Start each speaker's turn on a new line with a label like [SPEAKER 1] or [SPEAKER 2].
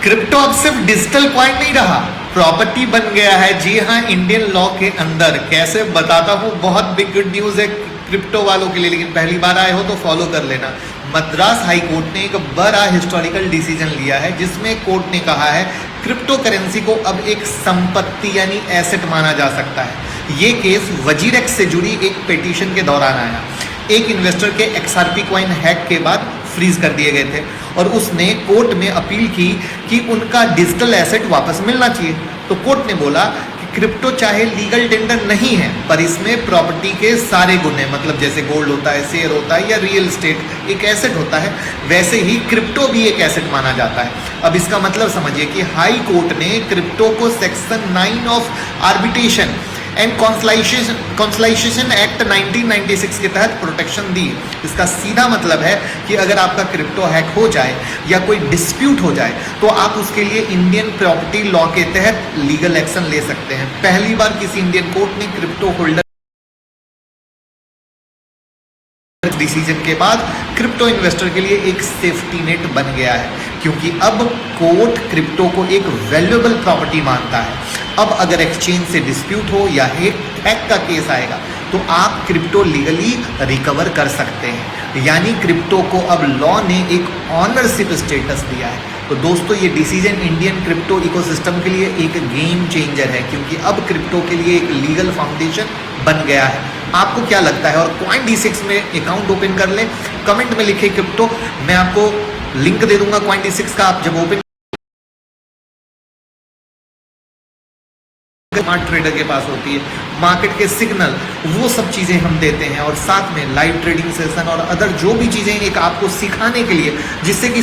[SPEAKER 1] Crypto अब सिर्फ digital coin नहीं रहा, प्रॉपर्टी बन गया है। जी हाँ, इंडियन लॉ के अंदर। कैसे बताता हूँ, बहुत बिग गुड न्यूज है क्रिप्टो वालों के लिए, लेकिन पहली बार आए हो तो फॉलो कर लेना। मद्रास हाई कोर्ट ने एक बड़ा हिस्टोरिकल डिसीजन लिया है, जिसमें कोर्ट ने कहा है क्रिप्टो करेंसी को अब एक संपत्ति यानी एसेट माना जा सकता है। ये केस वजीरेक्स से जुड़ी एक पिटीशन के दौरान आया। एक इन्वेस्टर के XRP कॉइन हैक के बाद फ्रीज कर दिए गए थे और उसने कोर्ट में अपील की कि उनका डिजिटल एसेट वापस मिलना चाहिए। तो कोर्ट ने बोला कि क्रिप्टो चाहे लीगल टेंडर नहीं है, पर इसमें प्रॉपर्टी के सारे गुण हैं। मतलब जैसे गोल्ड होता है, शेयर होता है या रियल एस्टेट एक एसेट होता है, वैसे ही क्रिप्टो भी एक एसेट माना जाता है। अब इसका मतलब समझिए कि हाई कोर्ट ने क्रिप्टो को section 9 of arbitration and conciliation act 1996 के तहत प्रोटेक्शन दी। इसका सीधा मतलब है कि अगर आपका क्रिप्टो हैक हो जाए या कोई डिस्प्यूट हो जाए तो आप उसके लिए इंडियन प्रॉपर्टी लॉ के तहत लीगल एक्शन ले सकते हैं। पहली बार किसी इंडियन कोर्ट ने क्रिप्टो होल्डर डिसीजन के बाद क्रिप्टो इन्वेस्टर के लिए एक सेफ्टी नेट बन गया है, क्योंकि अब कोर्ट क्रिप्टो को एक वैल्यूएबल प्रॉपर्टी मानता है। अब अगर एक्सचेंज से डिस्प्यूट हो या हैक का केस आएगा तो आप क्रिप्टो लीगली रिकवर कर सकते हैं। यानी क्रिप्टो को अब लॉ ने एक ऑनरशिप स्टेटस दिया है। तो दोस्तों, ये डिसीजन इंडियन क्रिप्टो इकोसिस्टम के लिए एक गेम चेंजर है, क्योंकि अब क्रिप्टो के लिए एक लीगल फाउंडेशन बन गया है। आपको क्या लगता है? और Coin-D6 में अकाउंट ओपन कर लें, कमेंट में लिखे क्रिप्टो, मैं आपको लिंक दे दूंगा Coin-D6 का। आप जब ओपन स्मार्ट ट्रेडर के पास होती है, मार्केट के सिग्नल, वो सब चीजें हम देते हैं, और साथ में लाइव ट्रेडिंग सेशन और अदर जो भी चीजें एक आपको सिखाने के लिए, जिससे कि